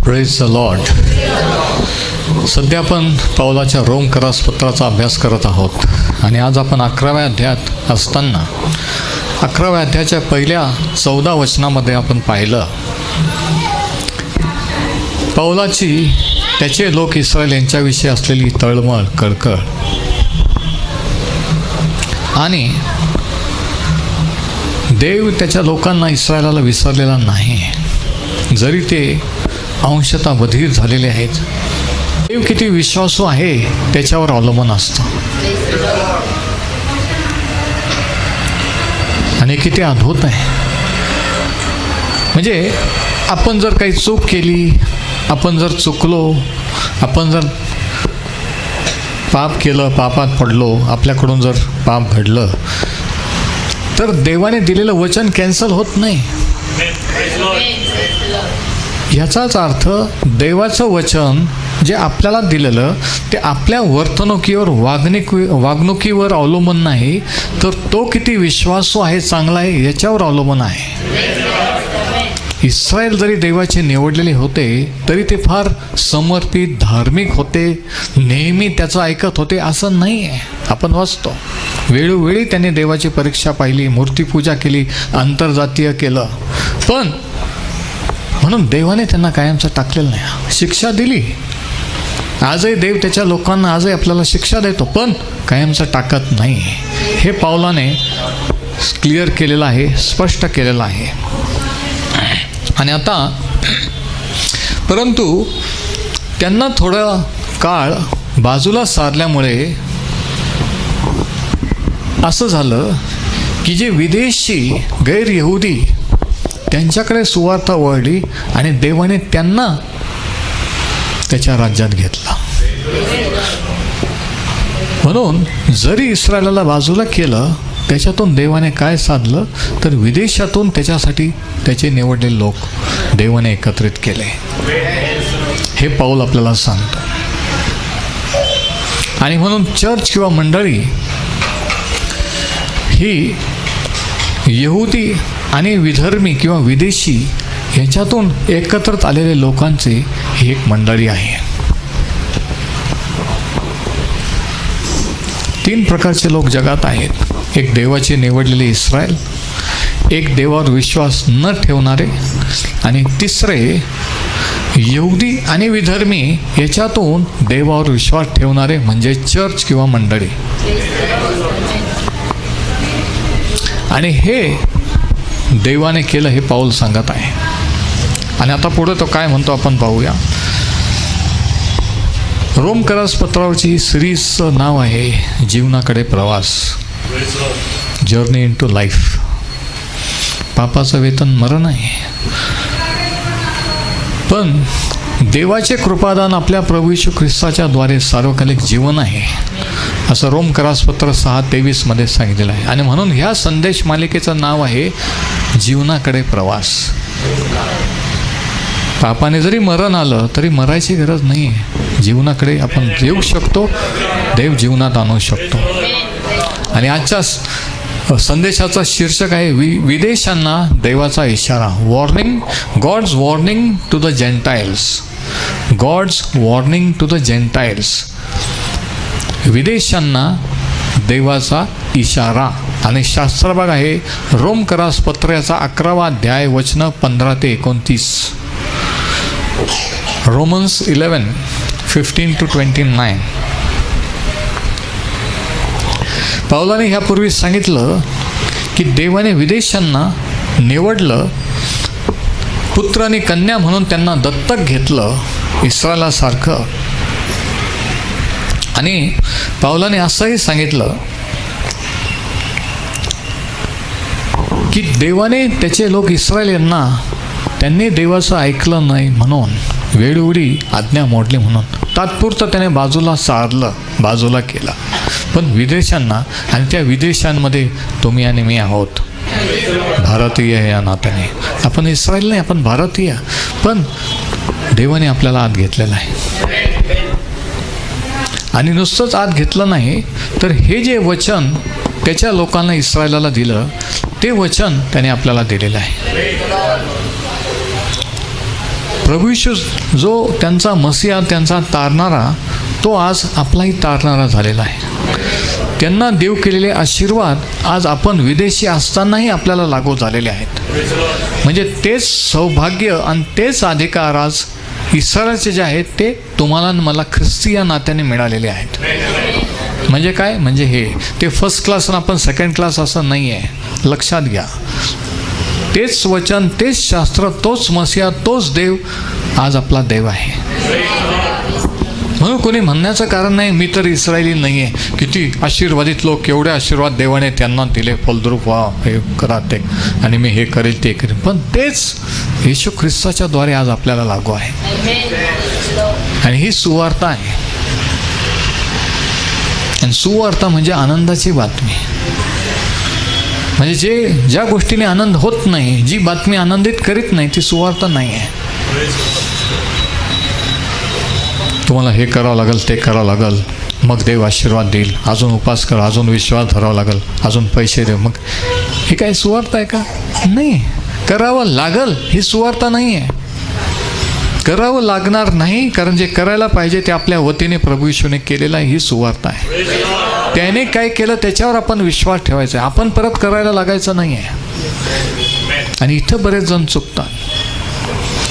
Praise the Lord. सध्या आपण पौलाच्या रोमकरास पत्राचा अभ्यास करत आहोत आणि आज आपण 11व्या अध्यायात असताना 11व्या अध्यायाच्या पहिल्या 14 वचनामध्ये आपण पाहिलं पौलाची त्याचे लोक इस्रायल यांच्याविषयी असलेली तळमळ कळकळ आणि देव त्याच्या लोकांना इस्रायलाला विसरलेला नाही, जरी ते अंशतः बधीर झालेले आहेत. देव किती विश्वासू आहे त्याच्यावर अवलंबून असतं आणि किती अद्भुत आहे. म्हणजे आपण जर काही चूक केली, आपण जर चुकलो, आपण जर पाप केलं, पापात पडलो, आपल्याकडून जर पाप घडलं तर देवाने दिलेलं वचन कॅन्सल होत नाही. याचाच अर्थ देवाचं वचन जे आपल्याला दिलेलं ते आपल्या वर्तणुकीवर वागणुकीवर अवलंबून नाही, तर तो किती विश्वासू आहे, चांगला आहे याच्यावर अवलंबून आहे. इस्रायल जरी देवाचे निवडलेले होते तरी ते फार समर्पित, धार्मिक होते, नेहमी त्याचं ऐकत होते असं नाही आहे. आपण वाचतो वेळोवेळी त्यांनी देवाची परीक्षा पाहिली, मूर्तीपूजा केली, आंतरजातीय केलं, पण म्हणून देवाने त्यांना कायमचं टाकलेलं नाही, शिक्षा दिली. आजही देव त्याच्या लोकांना आजही आपल्याला शिक्षा देतो, पण कायमचं टाकत नाही. हे पौलाने क्लिअर केलेलं आहे, स्पष्ट केलेलं आहे. आणि आता परंतु त्यांना थोडा काळ बाजूला सारल्यामुळे असं झालं की जे विदेशी गैर यहुदी त्यांच्याकडे सुवार्ता वळली आणि देवाने त्यांना त्याच्या राज्यात घेतला. म्हणून जरी इस्रायलाला बाजूला केलं, त्याच्यातून देवाने काय साधलं तर विदेशातून त्याच्यासाठी त्याचे निवडलेले लोक देवाने एकत्रित केले. हे पौल आपल्याला सांगतो. आणि म्हणून चर्च किंवा मंडळी ही यहुदी आणि विधर्मी किंवा विदेशी ह्याच्यातून एकत्रित आलेले लोकांची ही एक मंडळी आहे. 3 प्रकारचे लोक जगात आहेत. एक देवाचे निवडलेले इस्रायल, एक देवावर विश्वास न ठेवणारे, आणि तिसरे यहुदी आणि विधर्मी याच्यातून देवावर विश्वास ठेवणारे म्हणजे चर्च किंवा मंडळी. आणि हे देवाने केलं हे पौल सांगत आहे. आणि आता पुढे तो काय म्हणतो आपण पाहूया. रोमकरास पत्रावरची सिरीजचं नाव आहे जीवनाकडे प्रवास, जर्नी इन टू लाईफ. पापाचं वेतन मरण आहे, पण देवाचे कृपादान आपल्या प्रभू येशू ख्रिस्ताच्या द्वारे सार्वकालिक जीवन आहे, असं रोमकरास पत्र 6:23 मध्ये सांगितलेलं आहे. आणि म्हणून ह्या संदेश मालिकेचं नाव आहे जीवनाकडे प्रवास. पापाने जरी मरण आलं तरी मरायची गरज नाही आहे, जीवनाकडे आपण येऊ शकतो, देव जीवनात आणू शकतो. आणि आजच्या संदेशाचा शीर्षक आहे विदेशांना देवाचा इशारा. Warning, God's warning to the Gentiles. God's warning to the Gentiles. विदेशांना देवाचा इशारा. आणि शास्त्रभाग आहे रोमकरास पत्राचा 11वा अध्याय वचन 15 ते 29. रोमन्स 11:15-29. पौलाने ह्यापूर्वी सांगितलं की देवाने विदेशांना निवडलं, पुत्र आणि कन्या म्हणून त्यांना दत्तक घेतलं इस्रायलासारखं. आणि पौलाने असंही सांगितलं की देवाने त्याचे लोक इस्रायल यांना त्यांनी देवाचं ऐकलं नाही म्हणून, वेळोवेळी आज्ञा मोडली म्हणून तात्पुरतं त्याने बाजूला सारलं, बाजूला केलं. पण विदेशांना, आणि त्या विदेशांमध्ये तुम्ही आणि मी आहोत, भारतीय या नात्याने. आपण इस्रायल नाही, आपण भारतीय, पण देवाने आपल्याला आत घेतलेलं आहे. आणि नुसतंच आत घेतलं नाही तर हे जे वचन त्याच्या लोकांना इस्रायलाला दिलं ते वचन त्याने आपल्याला दिलेलं आहे. प्रभू येशू जो त्यांचा मसीहा, त्यांचा तारणारा, तो आज आपलाही तारणारा झालेला आहे. त्यांना देव केलेले आशीर्वाद आज आपण विदेशी असतानाही आपल्याला लागू झालेले आहेत. म्हणजे तेच सौभाग्य आणि तेच अधिकार आज इस्रायलचे जे आहेत ते तुम्हाला आणि मला ख्रिस्ती या नात्याने मिळालेले आहेत. म्हणजे काय? म्हणजे हे ते फर्स्ट क्लास आणि आपण सेकंड क्लास असं नाही आहे. लक्षात घ्या, तेच वचन, तेच शास्त्र, तोच मसीहा, तोच देव आज आपला देव आहे. म्हणून कोणी म्हणण्याचं कारण नाही मी तर इस्रायली नाही आहे. किती आशीर्वादित लोक, केवढे आशीर्वाद देवाने त्यांना दिले, फलद्रूप व्हा, हे करा ते, आणि मी हे करेल ते करेल. पण तेच येशू ख्रिस्ताच्या द्वारे आज आपल्याला लागू आहे. आणि ही सुवार्ता आहे. आणि सुवार्ता म्हणजे आनंदाची बातमी. म्हणजे ज्या गोष्टीने आनंद होत नाही, जी बातमी आनंदित करीत नाही, ती सुवार्ता नाही आहे. तुम्हाला हे करावं लागेल, ते करावं लागेल, मग देव आशीर्वाद देईल. अजून उपास कर, अजून विश्वास धरावा लागेल, अजून पैसे देव. मग हे काय सुवार्ता आहे का? नाही. करावं लागल ही सुवार्ता नाही आहे. करावं लागणार नाही, कारण जे करायला पाहिजे ते आपल्या वतीने प्रभू येशूने केलेलं आहे, ही सुवार्ता आहे. त्याने काय केलं त्याच्यावर आपण विश्वास ठेवायचा आहे. आपण परत करायला लागायचं नाही आहे. आणि इथं बरेच जण चुकतात.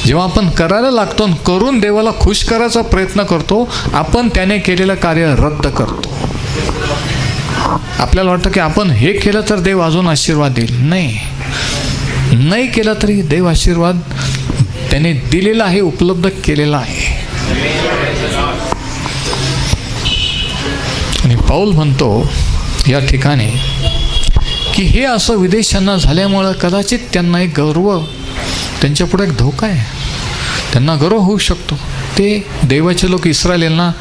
जेव्हा आपण करायला लागतो आणि करून देवाला खुश करायचा प्रयत्न करतो, आपण त्याने केलेलं कार्य रद्द करतो. आपल्याला वाटतं की आपण हे केलं तर देव अजून आशीर्वाद देईल. नाही केलं तरी देव आशीर्वाद त्याने दिलेला आहे, उपलब्ध केलेला आहे. आणि पाऊल म्हणतो या ठिकाणी की हे असं विदेशांना झाल्यामुळं कदाचित त्यांना एक गर्व, त्यांच्यापुढे एक धोका आहे. त्यांना गर्व होऊ शकतो. ते देवाचे लोक इस्रायलींना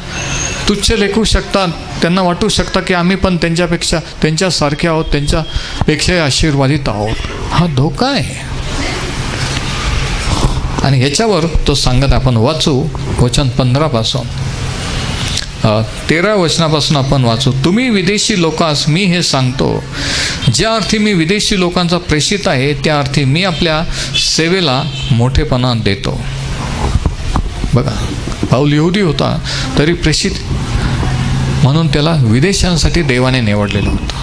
तुच्छ लेखू शकतात. त्यांना वाटू शकतं की आम्ही पण त्यांच्यापेक्षा, त्यांच्यासारखे आहोत, त्यांच्यापेक्षाही आशीर्वादित आहोत. हा धोका आहे. आणि ह्याच्यावर तो सांगत आपण वाचू वचन 15 पासून 13 वचनापासून आपण वाचू. तुम्ही विदेशी लोकांस मी हे सांगतो, ज्या अर्थी मी विदेशी लोकांचा प्रेषित आहे त्या अर्थी मी आपल्या सेवेला मोठेपणा देतो. बघा, पाऊल यहुदी होता तरी प्रेषित म्हणून त्याला विदेशांसाठी देवाने निवडलेलं होतं.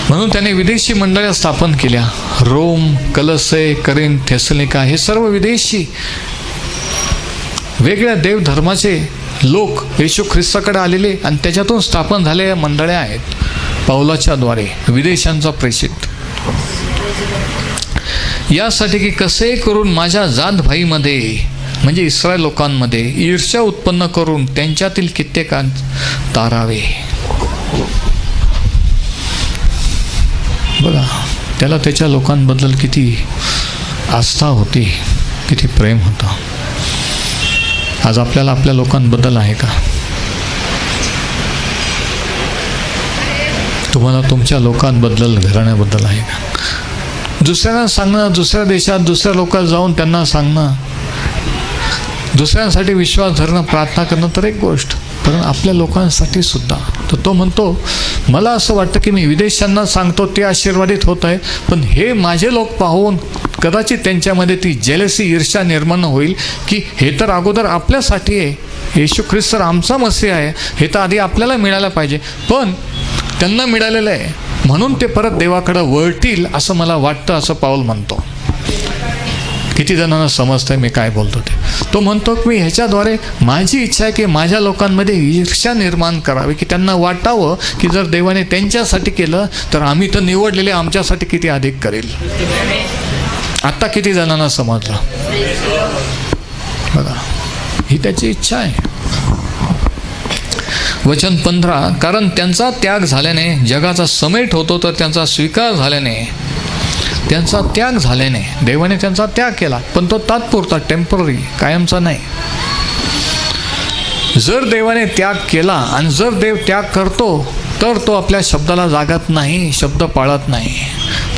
म्हणून त्याने विदेशी मंडळ्या स्थापन केल्या. रोम, कलसे, करिंथ, थेसलोनिका हे सर्व विदेशी वेगळ्या देवधर्माचे लोक येशू ख्रिस्ताकडे आलेले आणि त्याच्यातून स्थापन झालेल्या मंडळ्या आहेत. पाऊलाच्या द्वारे विदेशांचा प्रेषित, यासाठी की कसे करून माझ्या जात भाईमध्ये म्हणजे इस्रायल लोकांमध्ये ईर्ष्या उत्पन्न करून त्यांच्यातील कित्येकांत तारावे. बघा, त्याला त्याच्या लोकांबद्दल किती आस्था होती, किती प्रेम होतं. आज आपल्याला आपल्या लोकांबद्दल आहे का? तुम्हाला तुमच्या लोकांबद्दल, घराण्याबद्दल आहे का? दुसऱ्यांना सांगणं, दुसऱ्या देशात दुसऱ्या लोकात जाऊन त्यांना सांगणं, दुसऱ्यांसाठी विश्वास धरणं, प्रार्थना करणं तर एक गोष्ट, पण आपल्या लोकांसाठी सुद्धा. तर तो म्हणतो मला असं वाटतं की मी विदेशांना सांगतो ते आशीर्वादित होत आहे, पण हे माझे लोक पाहून कदाचित त्यांच्यामध्ये ती जेलसी, ईर्ष्या निर्माण होईल की हे तर अगोदर आपल्यासाठी आहे, येशू ख्रिस्त तर आमचा मसीहा आहे, हे तर आधी आपल्याला मिळायला पाहिजे, पण त्यांना मिळालेलं आहे म्हणून ते परत देवाकडं वळतील असं मला वाटतं, असं पाऊल म्हणतो. किती जणांना समजतंय मी काय बोलतो ते? तो म्हणतो की मी ह्याच्याद्वारे माझी इच्छा आहे की माझ्या लोकांमध्ये ईर्ष्या निर्माण करावी, की त्यांना वाटावं की जर देवाने त्यांच्यासाठी केलं तर आम्ही तर निवडलेले आमच्यासाठी किती अधिक करेल. आत्ता किती जणांना समजलं? बघा, ही त्याची इच्छा आहे. वचन 15, कारण त्यांचा त्याग झाल्याने जगाचा समेट होतो, तर त्यांचा स्वीकार झाल्याने, त्यांचा त्याग झाल्याने देवाने त्यांचा त्याग केला, पण तो तात्पुरता, टेम्पररी, कायमचा नाही. जर देवाने त्याग केला आणि जर देव त्याग करतो तर तो आपल्या शब्दाला जागत नाही, शब्द पाळत नाही.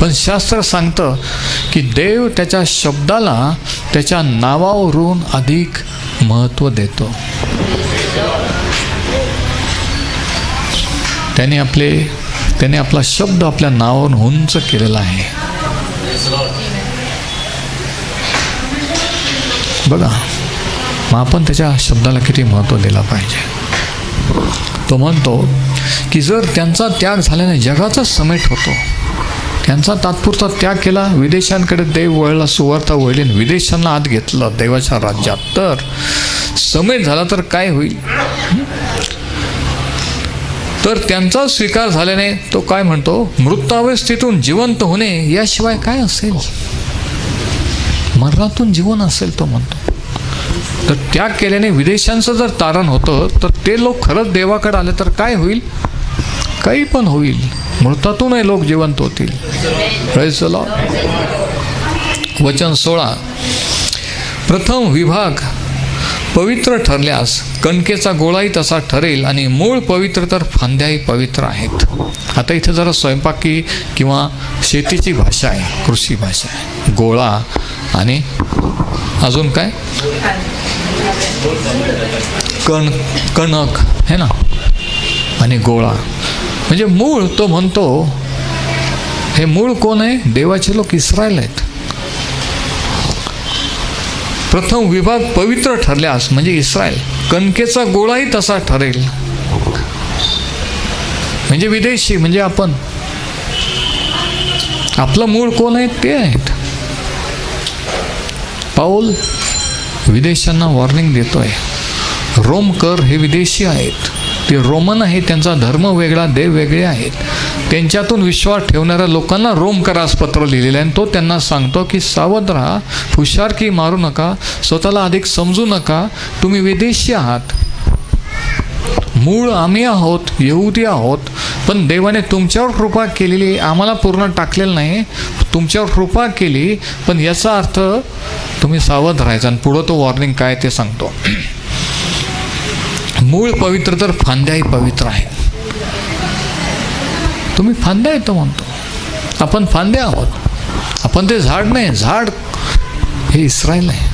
पण शास्त्र सांगतं की देव त्याच्या शब्दाला, त्याच्या नावावरून अधिक महत्त्व देतो. त्याने आपला शब्द आपल्या नावावरून उंच केलेला आहे. बघा, मग आपण त्याच्या शब्दाला किती महत्त्व दिलं पाहिजे. तो म्हणतो की जर त्यांचा त्याग झाल्याने जगाचा समेट होतो. त्यांचा तात्पुरता त्याग केला, विदेशांकडे देव वळला, सुवार्ता वळली, विदेशांना आत घेतलं देवाच्या राज्यात, तर समेट झाला तर काय होईल. तर त्यांचा स्वीकार झाल्याने तो काय म्हणतो, मृतावस्थेतून जिवंत होणे याशिवाय काय असेल. मरणातून जीवन असेल तो म्हणतो. तर त्याग केल्याने विदेशांचं जर तारण होतं, तर ते लोक खरंच देवाकडे आले तर काय होईल, काही पण होईल. मृतातूनही लोक जिवंत होतील. Praise the Lord. वचन 16. प्रथम विभाग पवित्र ठरल्यास कणकेचा गोळाही तसा ठरेल, आणि मूळ पवित्र तर फांद्याही पवित्र आहेत. आता इथे जरा स्वयंपाकी किंवा शेतीची भाषा आहे, कृषी भाषा आहे. गोळा आणि अजून काय, कणक है ना, आणि गोळा म्हणजे मूळ. तो म्हणतो हे मूळ कोण आहे, देवाचे लोक इस्रायल आहेत. प्रथम विभाग पवित्र ठरल्यास म्हणजे इस्रायल, कणकेचा गोळाही तसा ठरेल म्हणजे विदेशी, म्हणजे आपण. आपलं मूळ कोण आहे, ते आहेत. पाऊल विदेशांना वॉर्निंग देतोय. रोमकर हे विदेशी आहेत, ते रोमन आहे, त्यांचा धर्म वेगळा, देव वेगळे आहेत. त्यांच्यातून विश्वास ठेवणाऱ्या लोकांना रोमकरास पत्र लिहिलेलं आहे, आणि तो त्यांना सांगतो की सावध राहा, हुशारकी मारू नका, स्वतःला अधिक समजू नका, तुम्ही विदेशी आहात. मूळ आम्ही आहोत, यहुदी आहोत, पण देवाने तुमच्यावर कृपा केलेली, आम्हाला पूर्ण टाकलेलं नाही, तुमच्यावर कृपा केली. पण याचा अर्थ तुम्ही सावध राहायचं. आणि पुढं तो वॉर्निंग काय ते सांगतो. मूळ पवित्र तर फांद्याही पवित्र आहे. तुम्ही फांद्या येतो म्हणतो, आपण फांद्या आहोत, आपण ते झाड नाही. झाड हे इस्रायल आहे.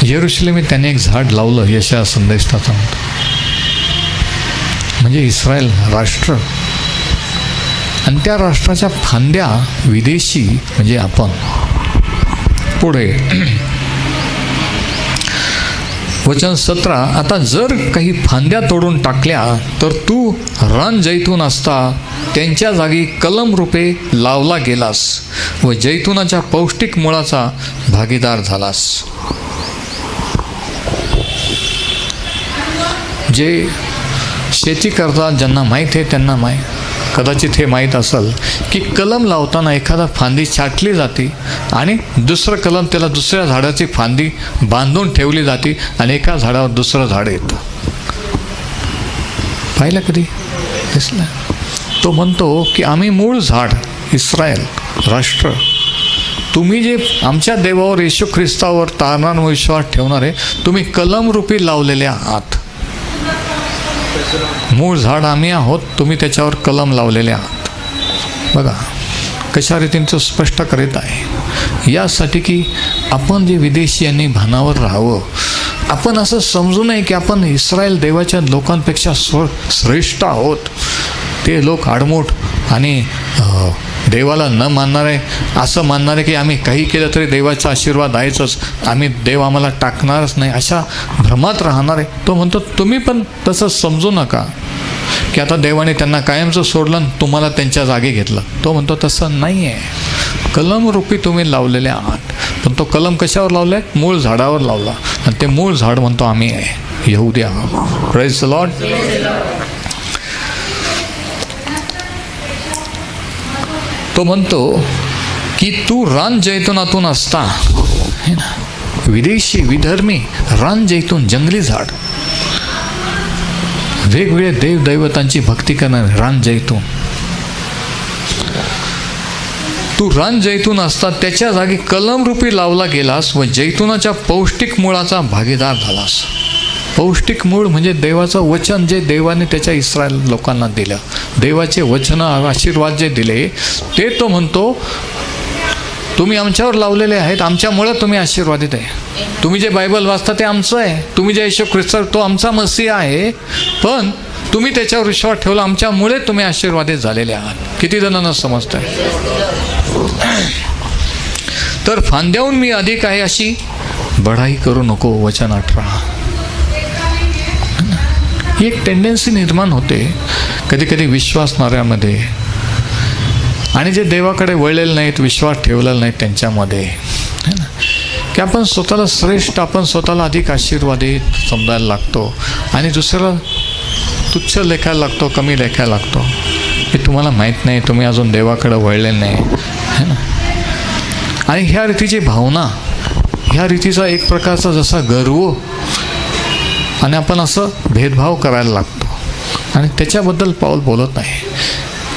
यरुशलेमी त्याने एक झाड लावलं, यशया संदेष्टाचा म्हणतो, म्हणजे इस्रायल राष्ट्र, आणि त्या राष्ट्राच्या फांद्या विदेशी म्हणजे आपण. पुढे वचन 17. आता जर काही फांद्या तोडून टाकल्या तर तू रान जैतून असता त्यांच्या जागी कलम रूपे लावला गेलास व जैतुनाच्या पौष्टिक मुळाचा भागीदार झालास. जे शेती करतात, ज्यांना माहीत आहे त्यांना कदाचित हे माहीत असेल की कलम लावताना एखादा फांदी छाटली जाते आणि दुसरं कलम त्याला दुसऱ्या झाडाची फांदी बांधून ठेवली जाते आणि एका झाडावर दुसरं झाड येतं. पाहिलं कधी, दिसलं. तो म्हणतो की आम्ही मूळ झाड इस्रायल राष्ट्र, तुम्ही जे आमच्या देवावर येशू ख्रिस्तावर तारणार विश्वास ठेवणारे, तुम्ही कलमरूपी लावलेले आहात. मूळ झाड आम्ही आहोत, तुम्ही त्याच्यावर कलम लावलेले आहात. बघा कशा रीतीने स्पष्ट करीत आहे. यासाठी की आपण जे विदेशी यांनी भानावर राहावं. आपण असं समजू नये की आपण इस्रायल देवाच्या लोकांपेक्षा श्रेष्ठ आहोत. ते लोक आडमोठ आणि देवाला न मानणारे, असं मानणारे की आम्ही काही केलं तरी देवाचा आशीर्वाद आहेच, आम्ही देव आम्हाला टाकणारच नाही, अशा भ्रमात राहणारे. तो म्हणतो तुम्ही पण तसं समजू नका की आता देवाने त्यांना कायमचं सोडलं आणि तुम्हाला त्यांच्या जागी घेतलं. तो म्हणतो तसं नाही आहे. कलमरूपी तुम्ही लावलेले आहात. पण तो कलम कशावर लावला आहे, मूळ झाडावर लावला, आणि ते मूळ झाड म्हणतो आम्ही आहे, यहुदी आहोत. Praise the Lord. तो म्हणतो की तू रान जैतुनातून असता, है ना, विदेशी विधर्मी रान जैतून, जंगली झाड, वेगवेगळ्या देवदैवतांची भक्ती करणारे रान जैतून. तू रान जैतून असता त्याच्या जागी कलमरूपी लावला गेलास व जैतुनाच्या पौष्टिक मुळाचा भागीदार झालास. पौष्टिक मूळ म्हणजे देवाचं वचन, जे देवाने त्याच्या इस्रायल लोकांना दिलं, देवाचे वचन आशीर्वाद जे दिले ते तो म्हणतो तुम्ही आमच्यावर लावलेले आहेत, आमच्यामुळं तुम्ही आशीर्वादित आहे. तुम्ही जे बायबल वाचता ते आमचं आहे, तुम्ही जे येशू ख्रिस्त तो आमचा मसीहा आहे, पण तुम्ही त्याच्यावर विश्वास ठेवला, आमच्यामुळे तुम्ही आशीर्वादित झालेले आहात. किती जणांना समजतंय? तर फांद्याहून मी अधिक आहे अशी बढाई करू नको. वचन 18. ही एक टेंडन्सी निर्माण होते कधी कधी विश्वासणाऱ्यामध्ये, आणि जे देवाकडे वळलेले नाहीत, विश्वास ठेवलेला नाही त्यांच्यामध्ये, है ना, की आपण स्वतःला श्रेष्ठ, आपण स्वतःला अधिक आशीर्वादित समजायला लागतो आणि दुसऱ्याला तुच्छ लेखायला लागतो, कमी लेखायला लागतो. हे तुम्हाला माहीत नाही, तुम्ही अजून देवाकडे वळले नाही, है ना. आणि ह्या रीतीची भावना, ह्या रीतीचा एक प्रकारचा जसा गर्व, आणि आपण असं भेदभाव करायला लागतो. आणि त्याच्याबद्दल पाऊल बोलत नाही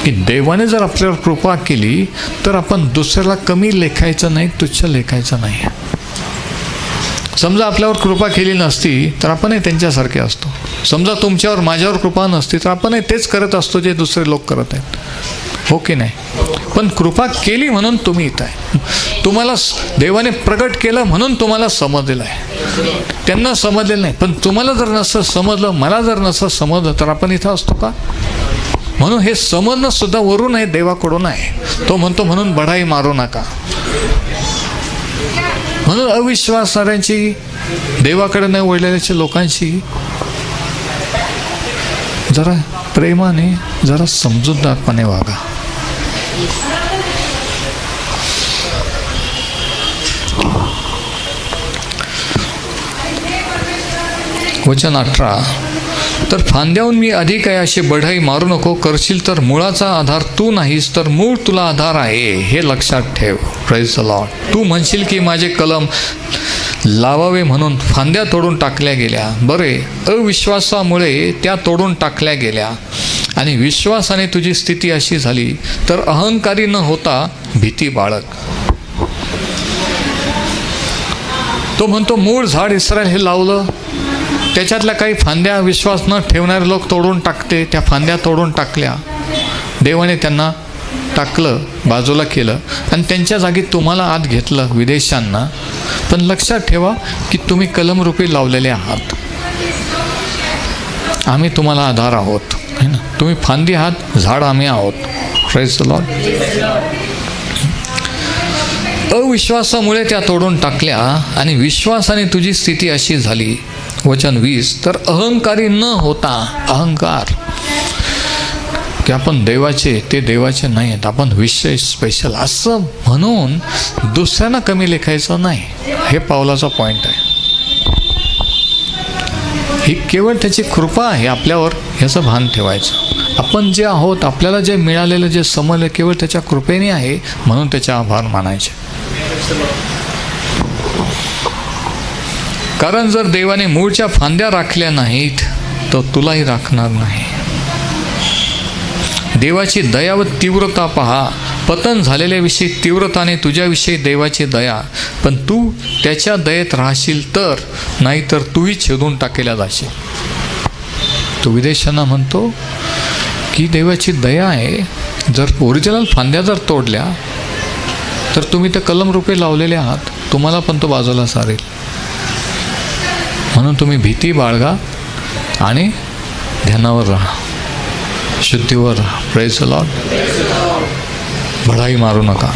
की देवाने जर आपल्यावर कृपा केली तर आपण दुसऱ्याला कमी लेखायचं नाही, तुच्छ लेखायचं नाही. समजा आपल्यावर कृपा केली नसती तर आपणही त्यांच्यासारखे असतो. समजा तुमच्यावर माझ्यावर कृपा नसती तर आपणही तेच करत असतो जे दुसरे लोक करत आहेत, हो की नाही. पण कृपा केली म्हणून तुम्ही इथं आहे, तुम्हाला देवाने प्रगट केलं म्हणून तुम्हाला समजलेलं आहे. त्यांना समजलेलं नाही, पण तुम्हाला जर नसतं समजलं, मला जर नसतं समजलं तर आपण इथं असतो का? म्हणून हे समजणं सुद्धा वरून आहे, देवाकडून आहे. तो म्हणतो म्हणून बढाई मारू नका. म्हणून अविश्वासणाऱ्यांची, देवाकडे न वळलेल्या लोकांशी जरा प्रेमाने, जरा समजूतदारपणे वागा. वचन 18. तर फांद्याहून मी अधिक आहे अशी बढाई मारू नको. करशील तर मुळाचा आधार तू नाहीस, तर मूळ तुला आधार आहे, हे लक्षात ठेव. Praise the Lord. तू म्हणशील की माझे कलम लावावे म्हणून फांद्या तोडून टाकल्या गेल्या. बरे, अविश्वासामुळे त्या तोडून टाकल्या गेल्या, आणि विश्वासाने तुझी स्थिती अशी झाली, तर अहंकारी न होता भीती बाळग. तो म्हणतो मूळ झाड इस्रायल हे लावलं, त्याच्यातल्या काही फांद्या विश्वास न ठेवणारे लोक तोडून टाकते, त्या फांद्या तोडून टाकल्या. देवाने त्यांना टाकलं, बाजूला केलं, आणि त्यांच्या जागी तुम्हाला आत घेतलं, विदेशांना. पण लक्षात ठेवा की तुम्ही कलमरूपी लावलेले आहात, आम्ही तुम्हाला आधार आहोत, है ना. तुम्ही फांदी आहात, झाड आम्ही आहोत. Praise the Lord. अविश्वासामुळे त्या तोडून टाकल्या, आणि विश्वासाने तुझी स्थिती अशी झाली. वचन 20. तर अहंकारी न होता, अहंकार की आपण देवाचे, ते देवाचे नाही आहेत, आपण विशेष, स्पेशल असं म्हणून दुसऱ्यांना कमी लेखायचं नाही. हे पावलाचा पॉईंट आहे. ही केवळ त्याची कृपा आहे आपल्यावर, ह्याचं भान ठेवायचं. आपण जे आहोत, आपल्याला जे मिळालेलं, जे समजलं, केवळ त्याच्या कृपेने आहे, म्हणून त्याचे आभार मानायचे. कारण जर देवाने मूळच्या फांद्या राखल्या नाहीत तर तुलाही राखणार नाही. देवाची दया व तीव्रता पहा. पतन झालेल्याविषयी तीव्रताने तुझ्याविषयी देवाची दया, पण तू त्याच्या दयेत राहशील तर, नाहीतर तूही छेदून टाकेला जाशील. तो विदेशांना म्हणतो की देवाची दया आहे. जर ओरिजिनल फांद्या जर तोडल्या तर तुम्ही ते कलमरूपे लावलेले आहात, तुम्हाला पण तो बाजूला सारेल. म्हणून तुम्ही भीती बाळगा आणि ध्यानावर राहा, शुद्धीवर राहा. Praise the Lord. बढाई मारू नका.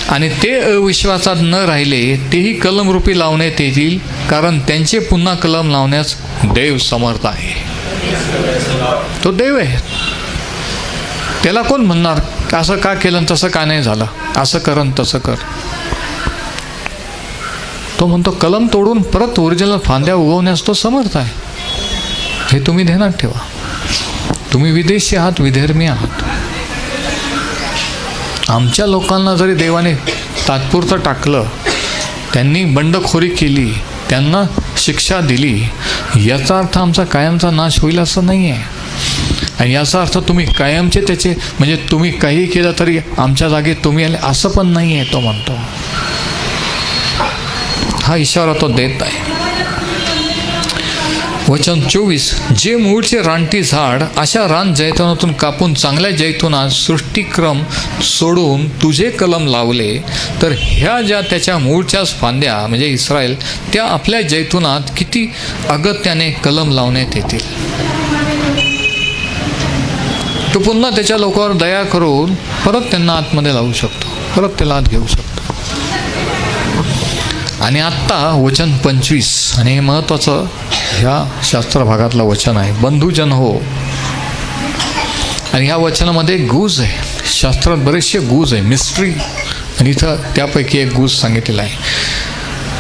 आणि ते अविश्वासात न राहिले तेही कलमरूपी लावण्यात येतील, कारण त्यांचे पुन्हा कलम लावण्यास देव समर्थ आहे. तो देव आहे. त्याला कोण म्हणणार असं का केलं, तसं का नाही झालं, असं कर तसं कर. तो म्हणतो कलम तोडून परत ओरिजिनल फांद्या उगवण्यास तो समर्थ आहे. हे तुम्ही ध्यानात ठेवा. तुम्ही विदेशी आहात, विधर्मी आहात. आमच्या लोकांना जरी देवाने तात्पुरतं टाकलं, त्यांनी बंडखोरी केली, त्यांना शिक्षा दिली, याचा अर्थ आमचा कायमचा नाश होईल असं नाही आहे. आणि याचा अर्थ तुम्ही कायमचे त्याचे, म्हणजे तुम्ही काही केलं तरी आमच्या जागी तुम्ही आले असं पण नाही आहे. तो म्हणतो, हा इशारा तो देत आहे. वचन 24. जे मूळचे रानटी झाड अशा रान जैतुनातून कापून चांगल्या जैतुनात सृष्टिक्रम सोडून तुझे कलम लावले, तर ह्या ज्या त्याच्या मूळच्याच फांद्या म्हणजे इस्रायल, त्या आपल्या जैतुनात किती अगत्याने कलम लावण्यात येतील. तो पुन्हा त्याच्या लोकांवर दया करून परत त्यांना आतमध्ये लावू शकतो, परत त्याला आत घेऊ शकतो. आणि आत्ता वचन 25, आणि हे महत्त्वाचं ह्या शास्त्र भागातलं वचन आहे, बंधुजन हो. आणि ह्या वचनामध्ये गुज आहे. शास्त्रात बरेचसे गुज आहे, मिस्ट्री, आणि इथं त्यापैकी एक गुज सांगितलेला आहे.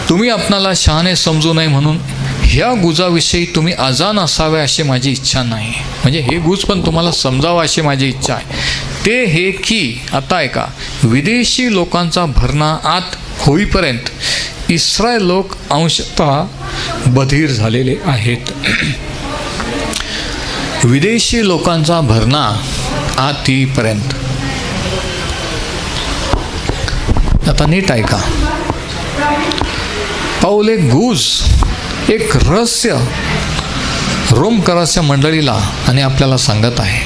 तुम्ही आपणाला शहाणे समजू नये म्हणून ह्या गुजाविषयी तुम्ही अजाण असावे अशी माझी इच्छा नाही. म्हणजे हे गुज पण तुम्हाला समजावं अशी माझी इच्छा आहे. ते हे की, आता ऐका, विदेशी लोकांचा भरणा आत होईपर्यंत इस्रायल लोक अंशतः बधीर झालेले आहेत. विदेशी लोकांचा भरणा आत येईपर्यंत. आता नीट ऐका, पाऊल एक गुज, एक रहस्य रोमकराच्या मंडळीला आणि आपल्याला सांगत आहे.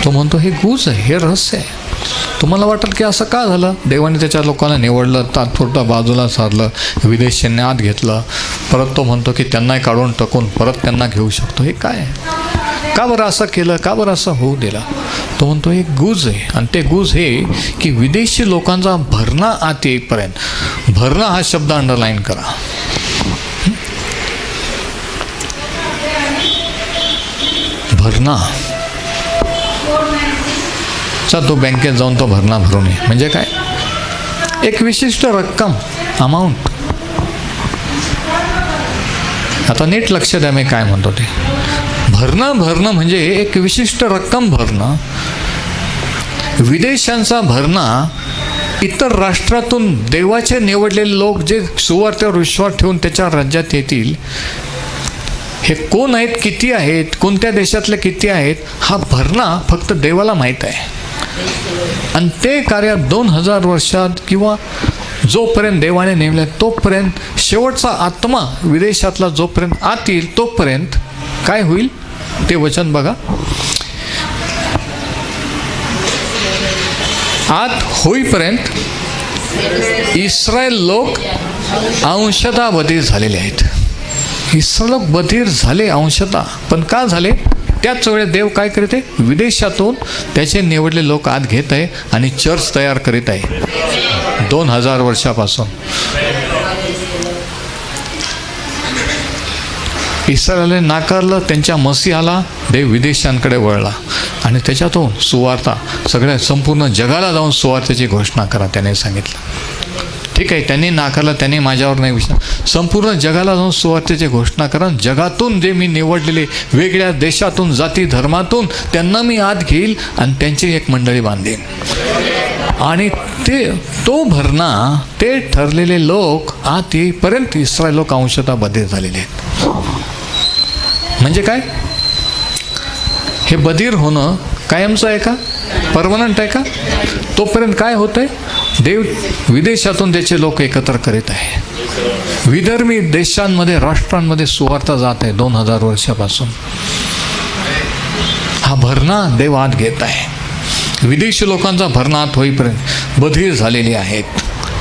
तो म्हणतो हे गुज आहे, हे रहस्य आहे. तुम्हाला वाटतं की असं का झालं? देवाने त्याच्या लोकांना निवडलं, तात्पुरतं बाजूला सारलं, विदेशांनी आत घेतलं, परत तो म्हणतो की त्यांनाही काढून टाकून परत त्यांना घेऊ शकतो. हे काय, का बरं असं केलं, का बरं असं होऊ दिलं? तो म्हणतो एक गुज आहे. आणि ते गुज हे की विदेशी लोकांचा भरणा आत येईपर्यंत. भरणा हा शब्द अंडरलाईन करा. भरणा, तो बँकेत जाऊन तो भरणा भरून ये. म्हणजे काय? एक विशिष्ट रक्कम, अमाऊंट. आता नीट लक्ष द्या मी काय म्हणतो ते. भरणं म्हणजे एक विशिष्ट रक्कम भरणं. विदेशांचा भरणा इतर राष्ट्रातून देवाचे निवडलेले लोक जे सुवार्तेवर विश्वास ठेवून त्याच्या राज्यात येतील, हे कोण आहेत, किती आहेत, कोणत्या देशातले किती आहेत, हा भरणा फक्त देवाला माहीत आहे. आणि ते कार्य 2000 वर्षात किंवा जोपर्यंत देवाने नेमले तोपर्यंत, शेवटचा आत्मा विदेशातला जोपर्यंत आत येईल तोपर्यंत काय होईल ते वचन बघा. आत होईपर्यंत इस्रायल लोक अंशतः बधीर झालेले आहेत. इस्रायल लोक बधीर झाले अंशतः. पण का झाले? त्याच वेळेस देव काय करते? विदेशातून त्याचे निवडले लोक आत घेत आहे आणि चर्च तयार करीत आहे 2000 वर्षापासून. इस्रायलने नाकारलं त्यांच्या मसीहाला, देव विदेशांकडे वळला आणि त्याच्यातून सुवार्ता सगळ्या संपूर्ण जगाला जाऊन सुवार्तेची घोषणा करा त्याने सांगितलं. ठीक आहे, त्यांनी नाकारलं, त्यांनी माझ्यावर नाही विश्वास. संपूर्ण जगाला जाऊन सुवार्तेची घोषणा करा. जगातून जे मी निवडलेले वेगळ्या देशातून, जाती धर्मातून, त्यांना मी आत घेईल आणि त्यांची एक मंडळी बांधेन. आणि तो भरणा, ते ठरलेले लोक आत येईपर्यंत इस्रायल लोक अंशतः बधीर झालेले आहेत. म्हणजे काय? हे बधीर होणं कायमचं आहे का? परमनंट आहे का? तोपर्यंत काय होत आहे? देव विदेशातून त्याचे लोक एकत्र करीत आहे. विधर्मी देशांमध्ये, राष्ट्रांमध्ये सुवार्ता जात आहे 2000 वर्षापासून. हा भरणा देव आत घेत आहे. विदेशी लोकांचा भरणा आत होईपर्यंत बधीर झालेली आहेत.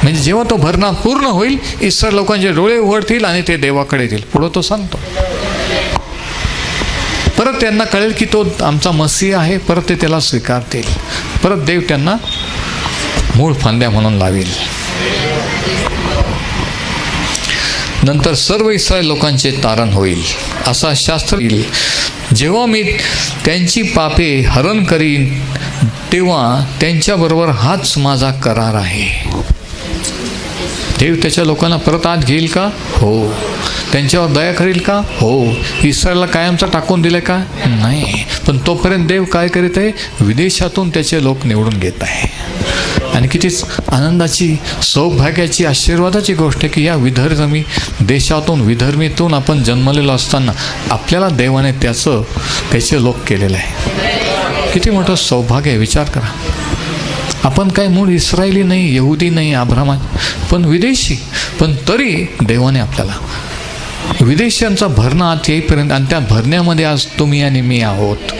म्हणजे जेव्हा तो भरणा पूर्ण होईल, इस्रायल लोकांचे डोळे उघडतील आणि ते देवाकडे येतील. पुढं तो सांगतो. परत त्यांना कळेल की तो आमचा मसीह आहे. परत ते त्याला स्वीकारतील. परत देव त्यांना मूळ फांद्या म्हणून लावेल. नंतर सर्व इस्रायल लोकांचे तारण होईल. असा शास्त्र येईल. जेव्हा मी त्यांची पापे हरण करीन तेव्हा त्यांच्याबरोबर हाच माझा करार आहे. देव त्याच्या लोकांना परत आत घेईल का? हो. त्यांच्यावर दया करील का? हो. इस्रायलला कायमचा टाकून दिलं का? नाही. पण तोपर्यंत देव काय करीत आहे? विदेशातून त्याचे लोक निवडून घेत आहे. आणि कितीच आनंदाची, सौभाग्याची, आशीर्वादाची गोष्ट आहे की या विधर्मी देशातून, विधर्मीतून आपण जन्मलेलो असताना आपल्याला देवाने त्याचे लोक केलेलं आहे. किती मोठं सौभाग्य आहे. विचार करा. आपण काय मूळ इस्रायली नाही, यहुदी नाही, अब्राह्मण, पण विदेशी. पण तरी देवाने आपल्याला विदेशांचा भरणा आत येईपर्यंत, आणि त्या भरण्यामध्ये आज तुम्ही आणि मी आहोत.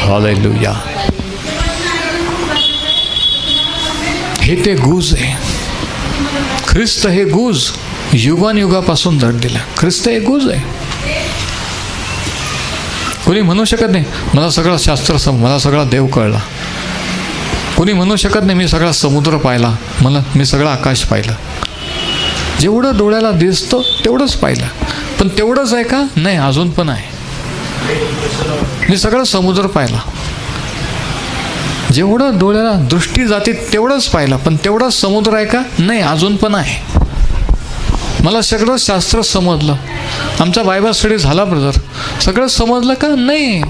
हालेलुया. हे ते गुज आहे. ख्रिस्त हे गुज युगानुयुगापासून धड दिला. ख्रिस्त हे गुज आहे. कोणी म्हणू शकत नाही मला सगळं शास्त्र मला सगळा देव कळला. कोणी म्हणू शकत नाही मी सगळा समुद्र पाहिला, मी सगळं आकाश पाहिलं. जेवढं डोळ्याला दिसतं तेवढंच पाहिलं. पण तेवढंच आहे का? नाही, अजून पण आहे. मी सगळं समुद्र पाहिला. जेवढं डोळ्याला दृष्टी जाते तेवढंच पाहिलं. पण तेवढाच समुद्र आहे का? नाही, अजून पण आहे. मला सगळं शास्त्र समजलं. आमचा बायबल स्टडी झाला ब्रदर. सगळं समजलं का? नाही.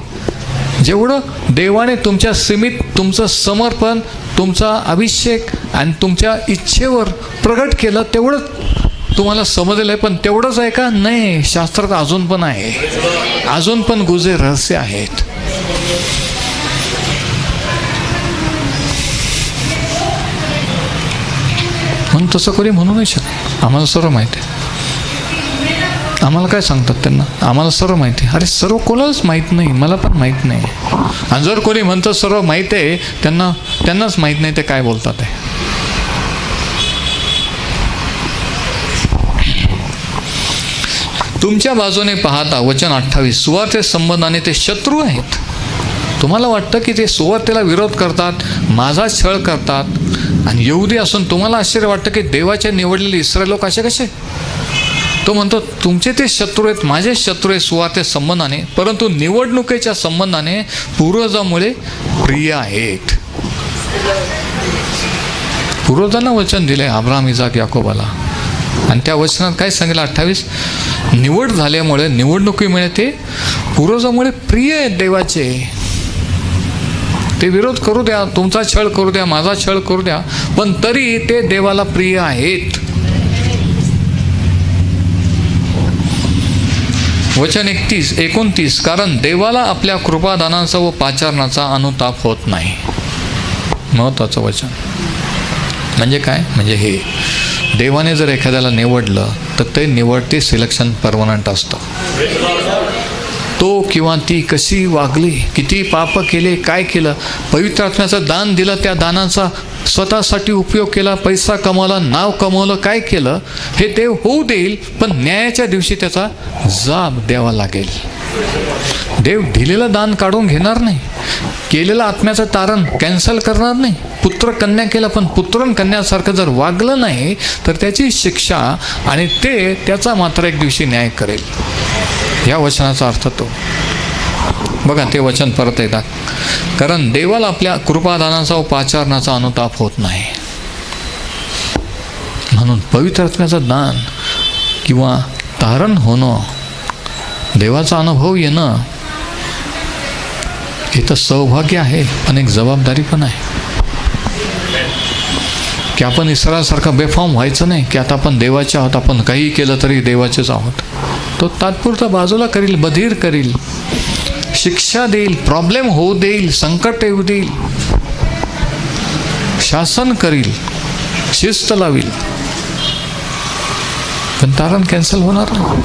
जेवढं देवाने तुमच्या सीमित तुमचं समर्पण, तुमचा अभिषेक आणि तुमच्या इच्छेवर प्रगट केलं तेवढं तुम्हाला समजलं आहे. पण तेवढंच आहे का? नाही, शास्त्रात अजून पण आहे. अजून पण गुजे रहस्य आहेत. म्हणून तसं कोणी म्हणू नाही शकत. आम्हाला सर्व माहिती आहे. आम्हाला काय सांगतात त्यांना? आम्हाला सर्व माहिती आहे. अरे सर्व कोणालाच माहीत नाही, मला पण माहीत नाही. आणि जर कोणी म्हणतं सर्व माहीत आहे, त्यांनाच माहीत नाही ते काय बोलतात आहे. तुमच्या बाजूने पाहता वचन 28 सुवार्ते संबंधाने ते शत्रू आहेत. तुम्हाला वाटतं की ते सुवार्तेला विरोध करतात, माझा छळ करतात आणि यहुदी असून तुम्हाला आश्चर्य वाटतं की देवाचे निवडलेले इस्रायल लोक असे कसे? तो म्हणतो तुमचे ते शत्रू आहेत, माझे शत्रू आहेत सुवार्ते संबंधाने, परंतु निवडणुकीच्या संबंधाने पूर्वजांमुळे प्रिय आहेत. पूर्वजांना वचन दिले अब्राहम, इसाक, याकोबाला. आणि त्या वचनात काय सांगितलं? 28 निवड झाल्यामुळे, निवडणुकीमुळे ते पूर्वजांमुळे प्रिय आहेत देवाचे. ते विरोध करू द्या, तुमचा छळ करू द्या, माझा छळ करू द्या, पण तरी ते देवाला प्रिय आहेत. वचन 29 कारण देवाला आपल्या कृपादानांचा व पाचारणाचा अनुताप होत नाही. महत्त्वाचं वचन म्हणजे काय? म्हणजे हे देवाने जर एखाद्याला निवडलं तर ते निवडते सिलेक्शन परमनंट असतं. तो किंवा ती कशी वागली, किती पाप केले, काय केलं, पवित्र आत्म्याचं दान दिलं, त्या दानाचा स्वतःसाठी उपयोग केला, पैसा कमावला, नाव कमावलं, काय केलं, हे देव होऊ देईल. पण न्यायाच्या दिवशी त्याचा जाब द्यावा लागेल. देव दिलेलं दान काढून घेणार नाही, केलेलं आत्म्याचं तारण कॅन्सल करणार नाही. पुत्र कन्या केलं, पण पुत्र कन्यासारखं जर वागलं नाही तर त्याची शिक्षा आणि ते त्याचा मात्र एक दिवशी न्याय करेल. या वचनाचा अर्थ तो बघा. ते वचन परत येतात कारण देवाला आपल्या कृपादानाचा व पाचारणाचा अनुताप होत नाही. म्हणून पवित्र आत्म्याचं दान किंवा तारण होणं, देवाचा अनुभव येणं हे तर सौभाग्य आहे, पण एक जबाबदारी पण आहे. की आपण इस्रायलसारखा बेफॉर्म व्हायचं नाही की आता आपण देवाचे आहोत, आपण काही केलं तरी देवाचेच आहोत. तो तात्पुरता बाजूला करील, बधीर करील, शिक्षा देईल, प्रॉब्लेम होऊ देईल, संकट येऊ देईल, शासन करील, शिस्त लावील, पण तारण कॅन्सल होणार नाही.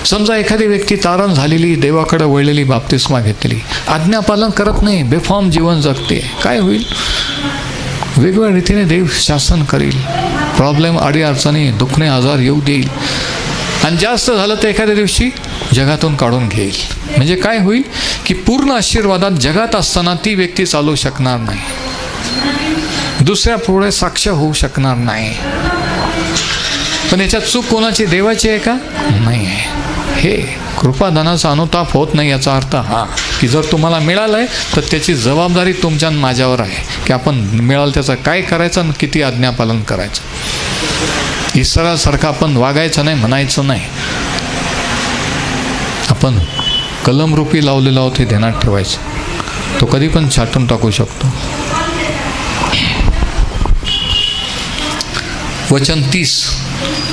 समजा एखादी व्यक्ती तारण झालेली, देवाकडे वळलेली, बाप्तिस्मा घेतली, आज्ञापालन करत नाही, बेफॉर्म जीवन जगते, काय होईल? वेगवेगळ्या रीतीने देव शासन करील, प्रॉब्लेम, अडीअडचणी, दुखणे, आजार येऊ देईल आणि जास्त झालं तर एखाद्या दिवशी जगातून काढून घेईल. म्हणजे काय होईल की पूर्ण आशीर्वादात जगात असताना ती व्यक्ती चालू शकणार नाही, दुसऱ्या पुढे साक्ष होऊ शकणार नाही. पण याच्यात चूक कोणाची? देवाची आहे का? नाही आहे. हे कृपादानाचा अनुताप होत नाही याचा अर्थ हा की जर तुम्हाला मिळालंय तर त्याची जबाबदारी तुमच्या माझ्यावर आहे की आपण मिळालं त्याचं काय करायचं आणि किती आज्ञापालन करायचं. इस्रायलसारखं आपण वागायचं नाही, म्हणायचं नाही. आपण कलमरूपी लावलेला आहोत हे ध्यानात ठेवायचं. तो कधी पण छाटून टाकू शकतो. वचन 30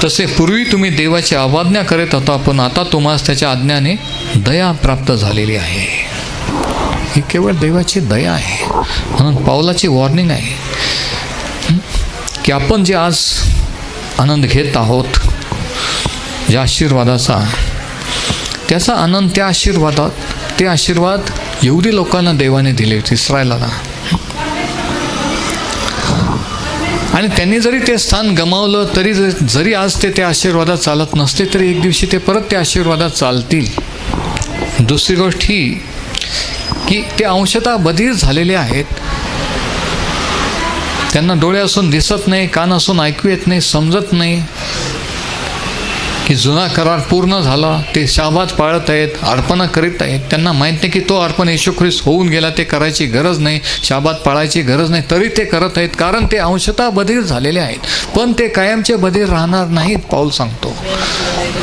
तसे पूर्वी तुम्ही देवाची अवज्ञा करत होता, पण आता तुम्हाला त्याच्या आज्ञाने दया प्राप्त झालेली आहे. ही केवळ देवाची दया आहे. म्हणून पाऊलाची वॉर्निंग आहे की आपण जे आज आनंद घेत आहोत ज्या आशीर्वादाचा, त्याचा आनंद, त्या आशीर्वादात, ते आशीर्वाद यहुदी लोकांना देवाने दिले, इस्रायलाला. आणि त्यांनी जरी ते स्थान गमावलं तरी, जरी आज ते त्या आशीर्वादात चालत नसले तरी एक दिवशी ते परत त्या आशीर्वादात चालतील. दुसरी गोष्ट ही की ते अंशतः बधीर झालेले आहेत. त्यांना डोळे असून दिसत नाही, कान असून ऐकू येत नाही, समजत नाही की जुना करार पूर्ण झाला. ते शाबात पाळत आहेत, अर्पणं करीत आहेत. त्यांना माहीत नाही की तो अर्पण येशू ख्रिस्त होऊन गेला, ते करायची गरज नाही, शाबात पाळायची गरज नाही, तरी ते करत आहेत, कारण ते अंशतः बधीर झालेले आहेत. पण ते कायमचे बधीर राहणार नाहीत. पाऊल सांगतो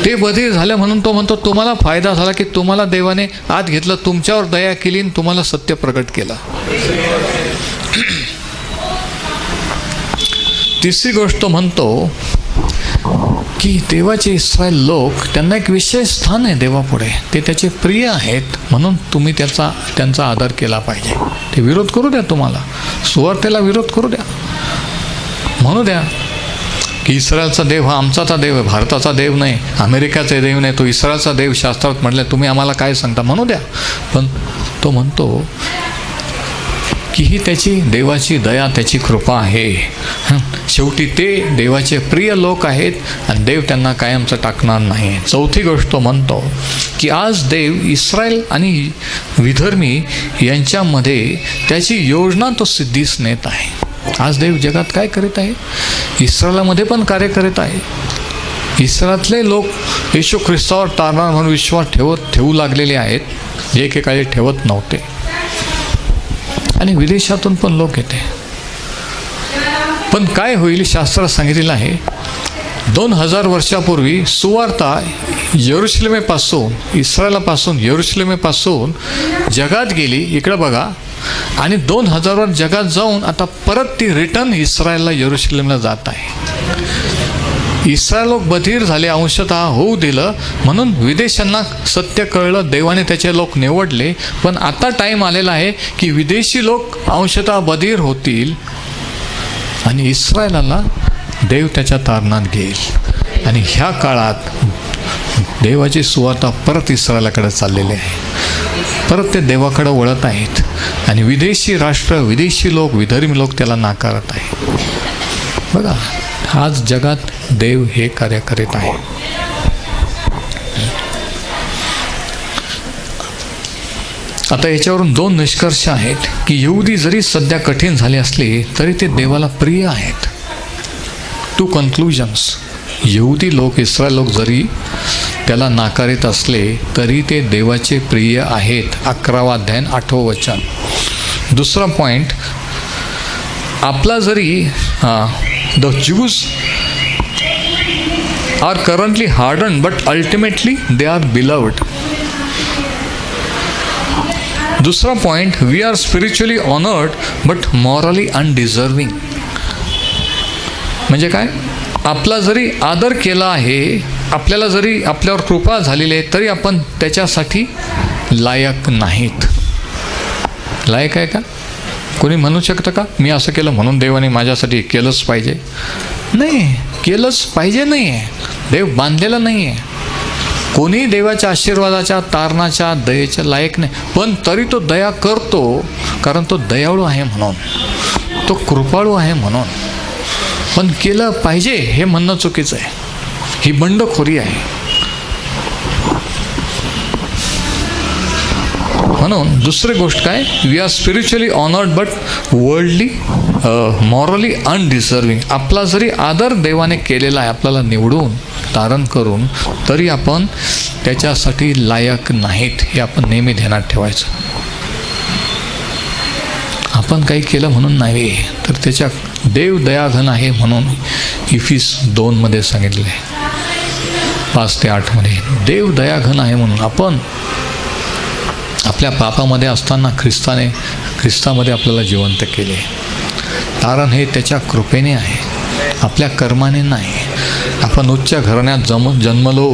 ते बधीर झाले म्हणून तो म्हणतो तुम्हाला फायदा झाला की तुम्हाला देवाने आत घेतलं, तुमच्यावर दया केली आणि तुम्हाला सत्य प्रगट केलं. तिसरी गोष्ट म्हणतो की देवाचे इस्रायल लोक, त्यांना एक विशेष स्थान आहे देवापुढे. ते त्याचे प्रिय आहेत म्हणून तुम्ही त्यांचा आदर केला पाहिजे. ते विरोध करू द्या, तुम्हाला सुवार्तेला विरोध करू द्या, म्हणू द्या की इस्रायलचा देव हा आमचाचा देव आहे, भारताचा देव नाही, अमेरिकाचा देव नाही, तो इस्रायलचा देव शास्त्रात म्हटलं, तुम्ही आम्हाला काय सांगता, म्हणू द्या. पण तो म्हणतो की ही त्याची देवाची दया, त्याची कृपा आहे. शेवटी ते देवाचे प्रिय लोक आहेत आणि देव त्यांना कायमचं टाकणार नाही. चौथी गोष्ट तो म्हणतो की आज देव इस्रायल आणि विधर्मी यांच्यामध्ये त्याची योजना तो सिद्धीस नेत आहे. आज देव जगात काय करीत आहे? इस्रायलामध्ये पण कार्य करीत आहे. इस्रायलातले लोक येशू ख्रिस्तावर तारणार म्हणून विश्वास ठेवू लागलेले आहेत, जे एकेकाळी ठेवत नव्हते. आणि विदेशातून पण लोक येते. पण काय होईल? शास्त्रात सांगितलेलं आहे 2000 वर्षापूर्वी सुवार्ता यरुशलेमेपासून, इस्रायलापासून, यरुशलेमेपासून जगात गेली. इकडं बघा. आणि 2000 वर जगात जाऊन आता परत ती रिटर्न इस्रायलला, यरुशलेमला जात आहे. इस्रायल लोक बधीर झाले, अंशतः होऊ दिलं म्हणून विदेशांना सत्य कळलं, देवाने त्याचे लोक निवडले. पण आता टाईम आलेला आहे की विदेशी लोक अंशतः बधीर होतील आणि इस्रायलाला देव त्याच्या तारणात घेईल. आणि ह्या काळात देवाची सुवार्ता परत इस्रायलाकडे चाललेली आहे. परत ते देवाकडे वळत आहेत आणि विदेशी राष्ट्र, विदेशी लोक, विधर्मी लोक त्याला नाकारत आहेत. बघा, आज जगात देव हे कार्य करीत आहे. आता याच्यावरून 2 निष्कर्ष आहेत की यहुदी जरी सध्या कठीण झाले असले तरी ते देवाला प्रिय आहेत. 2 कन्क्लुजन्स. यहुदी लोक, इस्रायल लोक जरी त्याला नाकारित असले तरी ते देवाचे प्रिय आहेत. 11वा अध्याय 8वं वचन. दुसरा पॉईंट, आपला जरी the Jews are currently harden but ultimately they are beloved. दुसरा point, we are spiritually honoured but morally undeserving. म्हणजे काय? आपला जरी आदर केला आहे, आपल्याला जरी आपल्यावर कृपा झालेली आहे तरी आपण त्याच्यासाठी लायक नाहीत. लायक आहे का? कोणी म्हणू शकतं का मी असं केलं म्हणून देवाने माझ्यासाठी केलंच पाहिजे? नाही, केलंच पाहिजे नाही आहे. देव बांधलेला नाही आहे. कोणी देवाच्या आशीर्वादाच्या, तारणाच्या, दयेच्या लायक नाही. पण तरी तो दया करतो, कारण तो दयाळू आहे म्हणून, तो कृपाळू आहे म्हणून. पण केलं पाहिजे हे म्हणणं चुकीचं आहे. ही बंडखोरी आहे. म्हणून दुसरी गोष्ट काय? We are spiritually honoured but worldly morally undeserving. आपला जरी आदर देवाने केलेला आहे, आपल्याला निवडून तारण करून, तरी आपण त्याच्यासाठी लायक नाहीत. हे आपण नेहमी ध्यानात ठेवायचं. आपण काही केलं म्हणून नाही, तर त्याच्या देव दयाघन आहे म्हणून इफिस 2 सांगितले आहे, 5 ते 8 देव दयाघन आहे म्हणून आपण आपल्या पापामध्ये असताना ख्रिस्तामध्ये आपल्याला जिवंत केले. तारण हे त्याच्या कृपेने आहे, आपल्या कर्माने नाही. आपण उच्च घराण्यात जन्मलो,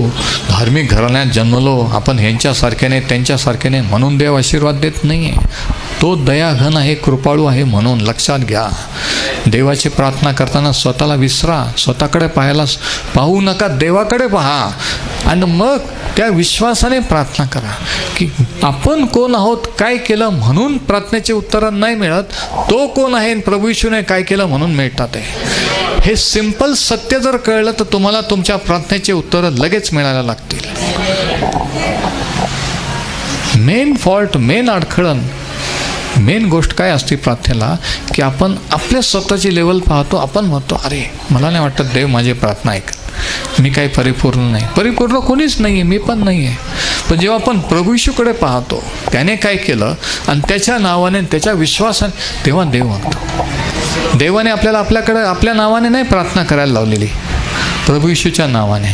धार्मिक घराण्यात जन्मलो, आपण ह्यांच्यासारखे नाही, त्यांच्यासारखे नाही म्हणून देव आशीर्वाद देत नाही आहे. तो दयाघन आहे, कृपाळू आहे म्हणून. लक्षात घ्या, देवाची प्रार्थना करताना स्वतःला विसरा. स्वतःकडे पाहू नका, देवाकडे पहा आणि मग त्या विश्वासाने प्रार्थना करा की आपण कोण आहोत, काय केलं म्हणून प्रार्थनेचे उत्तरं नाही मिळत. तो कोण आहे, प्रभू येशूने काय केलं म्हणून मिळतात आहे. हे सिंपल सत्य जर कळलं तर तुम्हाला तुमच्या प्रार्थनेचे उत्तरं लगेच मिळायला लागतील. मेन फॉल्ट, मेन अडखळण, मेन गोष्ट काय असते प्रार्थनेला, की आपण आपल्या स्वतःची लेवल पाहतो. आपण म्हणतो अरे मला नाही वाटत देव माझी प्रार्थना ऐकत, मी काही परिपूर्ण नाही. परिपूर्ण कोणीच नाही आहे, मी पण नाही आहे. पण जेव्हा आपण प्रभू येशूकडे पाहतो, त्याने काय केलं आणि त्याच्या नावाने, त्याच्या विश्वासाने, तेव्हा देव मागतो. देवाने आपल्याला आपल्याकडे आपल्या नावाने नाही प्रार्थना करायला लावलेली, प्रभू येशूच्या नावाने.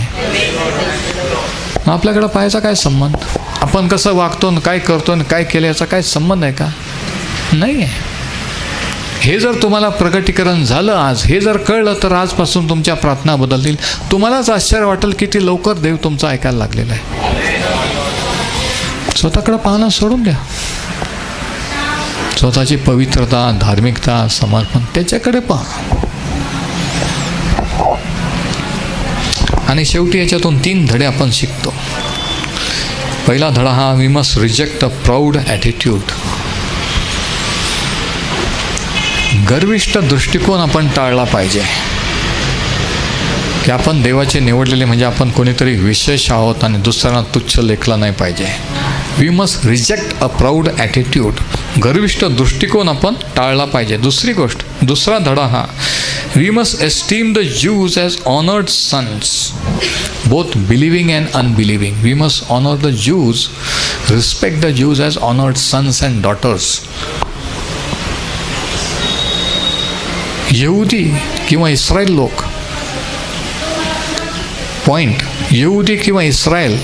मग आपल्याकडं पाहायचा काय संबंध? आपण कसं वागतो, काय करतो आणि काय केलं याचा काय संबंध आहे का? नाही आहे. हे जर तुम्हाला प्रगटीकरण झालं आज, हे जर कळलं, तर आजपासून तुमच्या प्रार्थना बदलतील. तुम्हालाच आश्चर्य वाटेल किती लवकर देव तुमचं ऐकायला लागलेला आहे. स्वतःकडे पाहणं सोडून द्या. स्वतःची पवित्रता, धार्मिकता, समर्पण त्याच्याकडे पहा. आणि शेवटी याच्यातून 3 धडे आपण शिकतो. पहिला धडा हा, we must reject a proud attitude. गर्विष्ठ दृष्टिकोन आपण टाळला पाहिजे, की आपण देवाचे निवडलेले म्हणजे आपण कोणीतरी विशेष आहोत आणि दुसऱ्यांना तुच्छ लेखला नाही पाहिजे. We must reject a proud attitude. गर्विष्ठ दृष्टिकोन आपण टाळला पाहिजे. दुसरी गोष्ट, दुसरा धडा हा, we must esteem the Jews as honoured sons, both believing and unbelieving. We must honour the Jews, respect the Jews as honoured sons and daughters. यहुदी किंवा इस्रायल लोक, पॉईंट, यहुदी किंवा इस्रायल,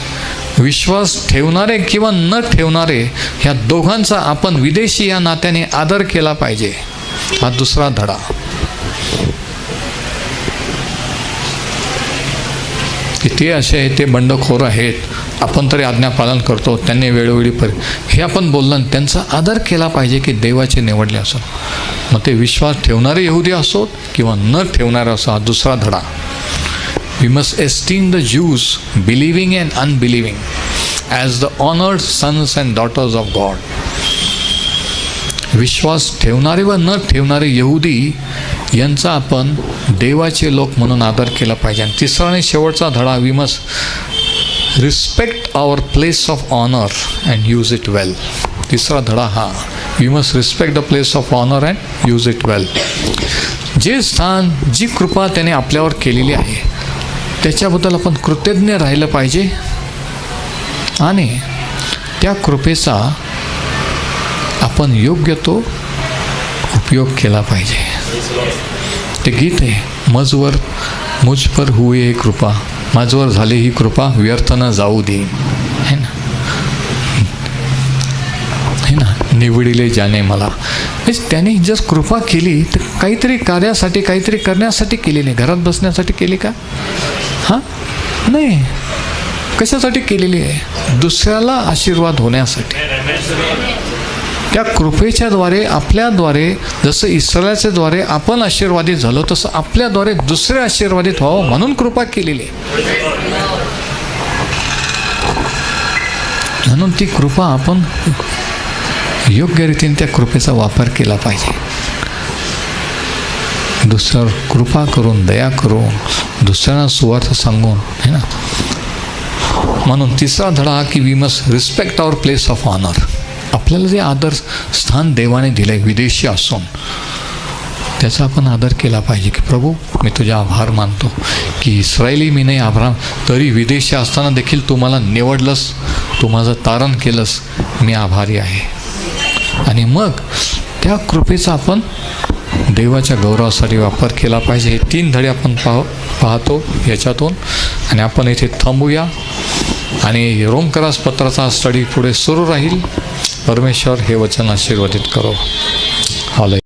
विश्वास ठेवणारे किंवा न ठेवणारे, ह्या दोघांचा आपण विदेशी या नात्याने आदर केला पाहिजे. हा दुसरा धडा. की ते असे आहेत, ते बंडखोर आहेत, आपण तरी आज्ञापालन करतो, त्यांनी वेळोवेळी हे आपण बोललं, त्यांचा आदर केला पाहिजे की देवाचे निवडले असो. मग ते विश्वास ठेवणारे यहुदी असोत किंवा न ठेवणारे असो. हा दुसरा धडा. We must esteem the Jews, believing and unbelieving, as the honoured sons and daughters of God. विश्वास ठेवणारे व न ठेवणारे यहुदी यांचा आपण देवाचे लोक म्हणून आदर केला पाहिजे. आणि तिसरा आणि शेवटचा धडा, we must respect our place of honour and use it well. तिसरा धडा हा, we must respect the place of honour and use it well. जे स्थान, जी कृपा त्याने आपल्यावर केलेली आहे त्याच्याबद्दल आपण कृतज्ञ राहिलं पाहिजे आणि त्या कृपेचा आपण योग्य तो उपयोग केला पाहिजे. ते गीत आहे, मजवर मुझ पर हुए ही कृपा, माझवर झाली ही कृपा व्यर्थ न जाऊ दे, है ना, है ना, निवडिले जाने मला. त्याने जर कृपा केली तर काहीतरी कार्यासाठी, काहीतरी करण्यासाठी केली नाही. घरात बसण्यासाठी केली का? हां, नाही. कशासाठी केलेली आहे? दुसऱ्याला आशीर्वाद होण्यासाठी. त्या कृपेच्याद्वारे, आपल्याद्वारे, जसं इस्रायलाच्या द्वारे आपण आशीर्वादित झालो, तसं आपल्याद्वारे दुसरे आशीर्वादित व्हावं म्हणून कृपा केलेली आहे. म्हणून ती कृपा आपण योग्य रीतीने त्या कृपेचा वापर केला पाहिजे. दुसऱ्यावर कृपा करून, दया करून, दुसऱ्यांना सुवार्थ सांगून, है ना. म्हणून तिसरा धडा हा, की we must respect our place of honour. आपल्याला जे आदर स्थान देवाने दिलं आहे, विदेशी असून, त्याचा आपण आदर केला पाहिजे. की प्रभू, मी तुझे आभार मानतो की इस्रायली मी नाही, अब्राम, तरी विदेशी असताना देखील तू मला निवडलंस, तू माझं तारण केलंस, मी आभारी आहे. आणि मग त्या कृपेचा आपण देवाच्या गौरवासाठी वापर केला पाहिजे. हे 3 धडे आपण पाहतो याच्यातून. आणि आपण इथे थांबूया आणि रोमकरास पत्राचा स्टडी पुढे सुरू राहील. परमेश्वर हे वचन आशीर्वादित करो. हालेलुया.